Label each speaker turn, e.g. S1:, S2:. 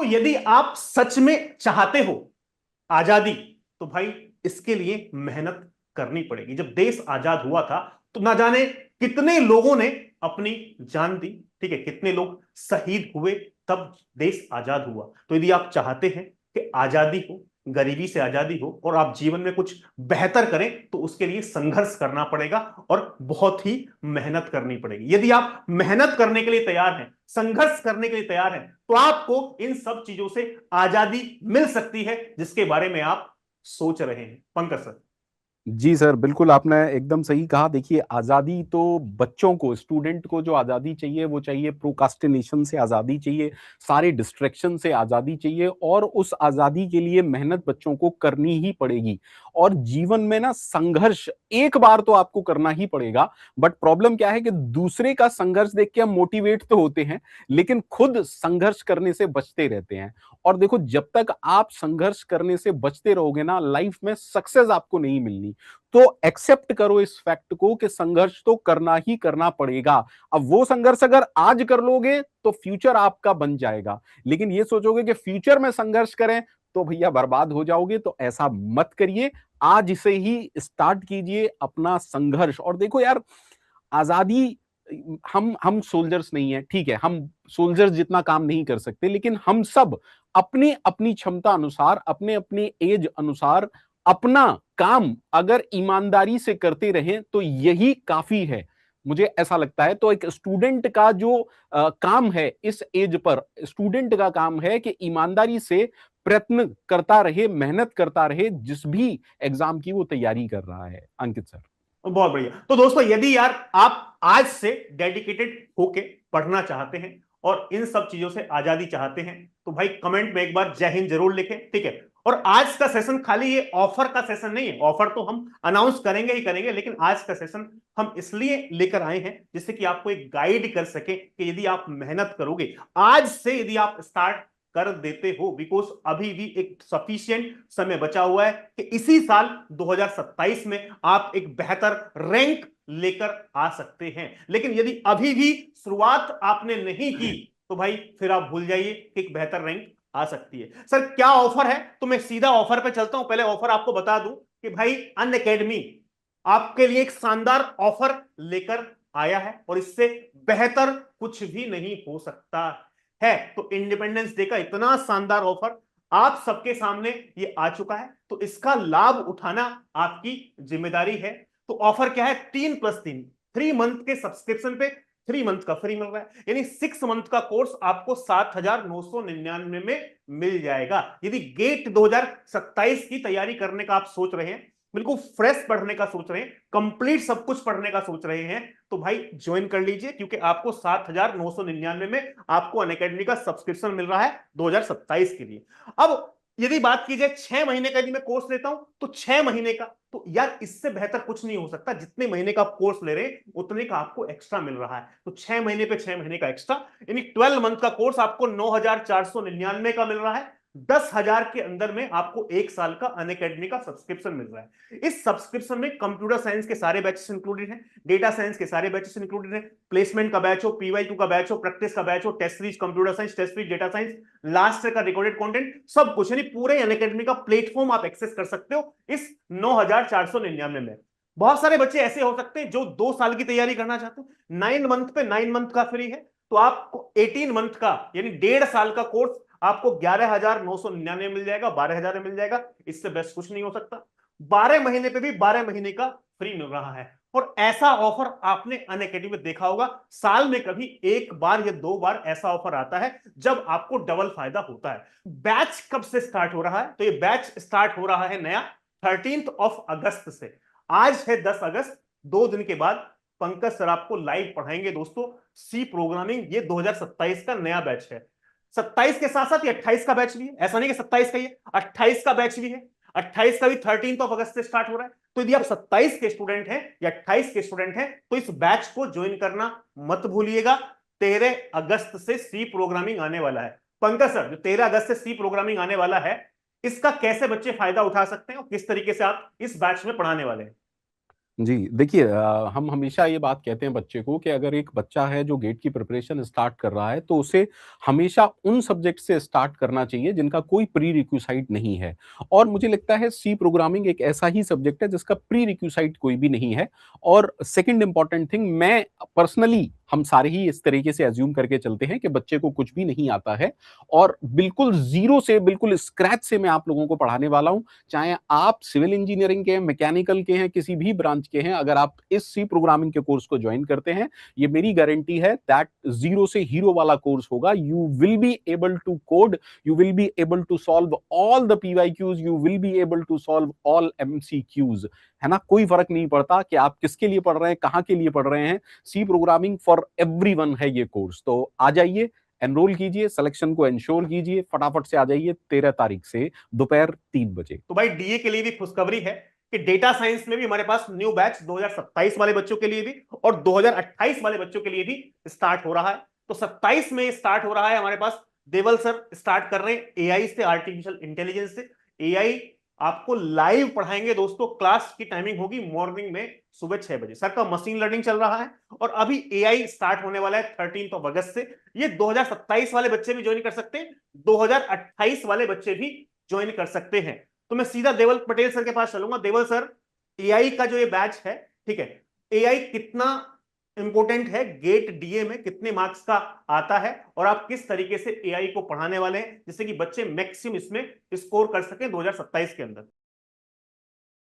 S1: यदि आप सच में चाहते हो आजादी, तो भाई इसके लिए मेहनत करनी पड़ेगी। जब देश आजाद हुआ था तो ना जाने कितने लोगों ने अपनी जान दी, ठीक है, कितने लोग शहीद हुए, तब देश आजाद हुआ। तो यदि आप चाहते हैं कि आजादी हो, गरीबी से आजादी हो और आप जीवन में कुछ बेहतर करें, तो उसके लिए संघर्ष करना पड़ेगा और बहुत ही मेहनत करनी पड़ेगी। यदि आप मेहनत करने के लिए तैयार हैं, संघर्ष करने के लिए तैयार हैं, तो आपको इन सब चीजों से आजादी मिल सकती है जिसके बारे में आप सोच रहे हैं। पंकज सर।
S2: जी सर, बिल्कुल आपने एकदम सही कहा। देखिए, आज़ादी तो बच्चों को, स्टूडेंट को जो आज़ादी चाहिए वो चाहिए, प्रोकास्टिनेशन से आज़ादी चाहिए, सारे डिस्ट्रैक्शन से आज़ादी चाहिए, और उस आज़ादी के लिए मेहनत बच्चों को करनी ही पड़ेगी। और जीवन में ना संघर्ष एक बार तो आपको करना ही पड़ेगा। बट प्रॉब्लम क्या है कि दूसरे का संघर्ष देख के हम मोटिवेट तो होते हैं, लेकिन खुद संघर्ष करने से बचते रहते हैं। और देखो, जब तक आप संघर्ष करने से बचते रहोगे ना, लाइफ में सक्सेस आपको नहीं मिलनी। तो एक्सेप्ट करो इस फैक्ट को कि संघर्ष तो करना ही करना पड़ेगा। अब वो संघर्ष अगर आज कर लोगे तो फ्यूचर आपका बन जाएगा, लेकिन ये सोचोगे कि फ्यूचर में संघर्ष करें तो भैया बर्बाद हो जाओगे। तो ऐसा मत करिए, आज से ही स्टार्ट कीजिए अपना संघर्ष। और देखो यार, आजादी, हम सोल्जर्स नहीं है, ठीक है, हम सोल्जर्स जितना काम नहीं कर सकते, लेकिन हम सब अपनी अपनी क्षमता अनुसार, अपने अपने एज अनुसार अपना काम अगर ईमानदारी से करते रहें तो यही काफी है, मुझे ऐसा लगता है। तो एक स्टूडेंट का जो काम है इस एज पर, स्टूडेंट का काम है कि ईमानदारी से प्रयत्न करता रहे, मेहनत करता रहे, जिस भी एग्जाम की वो तैयारी कर रहा है। अंकित सर।
S1: बहुत बढ़िया। तो दोस्तों, यदि यार आप आज से डेडिकेटेड होके पढ़ना चाहते हैं और इन सब चीजों से आजादी चाहते हैं, तो भाई कमेंट में एक बार जय हिंद जरूर लिखें, ठीक है। और आज का सेशन खाली ये ऑफर का सेशन नहीं है, ऑफर तो हम अनाउंस करेंगे ही करेंगे, लेकिन आज का सेशन हम इसलिए लेकर आए हैं जिससे कि आपको एक गाइड कर सके कि यदि आप मेहनत करोगे आज से, यदि आप स्टार्ट कर देते हो, बिकॉज अभी भी एक सफिशिएंट समय बचा हुआ है कि इसी साल 2027 में आप एक बेहतर रैंक लेकर आ सकते हैं। लेकिन यदि अभी भी शुरुआत आपने नहीं की, तो भाई फिर आप भूल जाइए कि एक बेहतर रैंक आ सकती है। सर क्या ऑफर है, तो मैं सीधा ऑफर पे चलता हूं। पहले ऑफर आपको बता दूं कि भाई अनअकैडमी आपके लिए एक शानदार ऑफर लेकर आया है और इससे बेहतर कुछ भी नहीं हो सकता है। तो इंडिपेंडेंस डे का इतना शानदार ऑफर आप सबके सामने ये आ चुका है, तो इसका लाभ उठाना आपकी जिम्मेदारी है। तो ऑफर क्या है? 3+3, 3 मंथ के सब्सक्रिप्शन पे 3 मंथ का फ्री मिल रहा है, यानी 6 मंथ का कोर्स आपको 7,999 में मिल जाएगा। यदि गेट 2027 की तैयारी करने का आप सोच रहे हैं, बिल्कुल फ्रेश पढ़ने का सोच रहे हैं, कंप्लीट सब कुछ पढ़ने का सोच रहे हैं, तो भाई ज्वाइन कर लीजिए, क्योंकि आपको 7,999 में आपको अनअकैडमी का सब्सक्रिप्शन मिल रहा है 2027 के लिए। अब यदि बात की जाए 6 महीने का, यदि मैं कोर्स लेता हूं तो 6 महीने का, तो यार इससे बेहतर कुछ नहीं हो सकता। जितने महीने का आप कोर्स ले रहे हैं उतने का आपको एक्स्ट्रा मिल रहा है। तो 6 महीने पे 6 महीने का एक्स्ट्रा, यानी 12 मंथ का कोर्स आपको 9,499 का मिल रहा है। 10,000 के अंदर में आपको 1 साल का अनअकैडमी का सब्सक्रिप्शन मिल रहा है। इस सब्सक्रिप्शन में कंप्यूटर साइंस के सारे बैचेस इंक्लूडेड हैं, डेटा साइंस के सारे बैचेस इंक्लूडेड हैं, प्लेसमेंट का बैच हो, PY2 का बैच हो, प्रैक्टिस का बैच हो, test series computer science, test series data science, last year का रिकॉर्डेड कंटेंट, सब कुछ, यानी पूरे अनअकैडमी का प्लेटफॉर्म आप एक्सेस कर सकते हो इस 9,499 में। बहुत सारे बच्चे ऐसे हो सकते हैं जो 2 साल की तैयारी करना चाहते हैं, 9 मंथ पे 9 मंथ का फ्री है, तो आपको 18 मंथ का यानी 1.5 साल का कोर्स आपको 11,999 मिल जाएगा, 12,000 में मिल जाएगा। इससे बेस्ट कुछ नहीं हो सकता। 12 महीने पे भी 12 महीने का फ्री मिल रहा है। और ऐसा ऑफर आपने अनअकैडमी में देखा होगा, साल में कभी 1 बार या 2 बार ऐसा ऑफर आता है जब आपको डबल फायदा होता है। बैच कब से स्टार्ट हो रहा है? तो ये बैच स्टार्ट हो रहा है नया 13 अगस्त से। आज है 10 अगस्त, 2 दिन के बाद पंकज सर आपको लाइव पढ़ाएंगे दोस्तों सी प्रोग्रामिंग। ये 2027 का नया बैच है। 27 के साथ साथ ये 28 का बैच भी है, ऐसा नहीं कि 27 का ही है, 28 का बैच भी है। 28 का भी 13 अगस्त से स्टार्ट हो रहा है। तो यदि आप 27 के स्टूडेंट हैं या 28 के स्टूडेंट हैं तो इस बैच को ज्वाइन करना मत भूलिएगा। 13 अगस्त से सी प्रोग्रामिंग आने वाला है। पंकज सर, जो 13 अगस्त से सी प्रोग्रामिंग आने वाला है, इसका कैसे बच्चे फायदा उठा सकते हैं और किस तरीके से आप इस बैच में पढ़ाने वाले हैं?
S2: जी, देखिए हम हमेशा ये बात कहते हैं बच्चे को कि अगर एक बच्चा है जो गेट की प्रिपरेशन स्टार्ट कर रहा है, तो उसे हमेशा उन सब्जेक्ट से स्टार्ट करना चाहिए जिनका कोई प्री रिक्विसाइट नहीं है। और मुझे लगता है सी प्रोग्रामिंग एक ऐसा ही सब्जेक्ट है जिसका प्री रिक्विसाइट कोई भी नहीं है। और सेकंड इंपॉर्टेंट थिंग, मैं पर्सनली, हम सारे ही इस तरीके से अज्यूम करके चलते हैं कि बच्चे को कुछ भी नहीं आता है और बिल्कुल ज़ीरो से, बिल्कुल स्क्रैच से मैं आप लोगों को पढ़ाने वाला हूँ। चाहे आप सिविल इंजीनियरिंग के हैं, मैकेनिकल के हैं, किसी भी ब्रांच के हैं, अगर आप इस सी प्रोग्रामिंग के कोर्स को ज्वाइन करते हैं, ये मेरी गारंटी है दैट ज़ीरो से हीरो वाला कोर्स होगा। You will be able to code, you will be able to solve all the PYQs, you will be able to solve all MCQs, है ना? कोई फर्क नहीं पड़ता कि आप किसके लिए पढ़ रहे हैं, कहाँ के लिए पढ़ रहे हैं। सी प्रोग्रामिंग फॉर एवरीवन है ये कोर्स। तो आ जाइए, एनरोल कीजिए, सिलेक्शन को इंश्योर कीजिए, फटाफट से आ जाइए 13 तारीख से दोपहर 3 बजे।
S1: तो भाई डीए के लिए भी खुशखबरी है कि डेटा साइंस में भी हमारे पास न्यू बैच 2027 वाले बच्चों के लिए भी और 2028 वाले बच्चों के लिए भी स्टार्ट हो रहा है। तो 27 में स्टार्ट हो रहा है हमारे पास। देवल सर स्टार्ट कर रहे हैं एआई से, आर्टिफिशियल इंटेलिजेंस से। एआई आपको लाइव पढ़ाएंगे दोस्तों। क्लास की टाइमिंग होगी मॉर्निंग में सुबह 6 बजे। सर का मशीन लर्निंग चल रहा है और अभी एआई स्टार्ट होने वाला है 13 अगस्त से। ये 2027 वाले बच्चे भी ज्वाइन कर सकते हैं, 2028 वाले बच्चे भी ज्वाइन कर सकते हैं। तो मैं सीधा देवल पटेल सर के पास चलूंगा। देवल सर, एआई का जो ये बैच है, ठीक है, एआई कितना इंपॉर्टेंट है, गेट डीए में कितने मार्क्स का आता है और आप किस तरीके से एआई को पढ़ाने वाले हैं जिससे कि बच्चे मैक्सिमम इसमें स्कोर कर सकें 2027 के अंदर?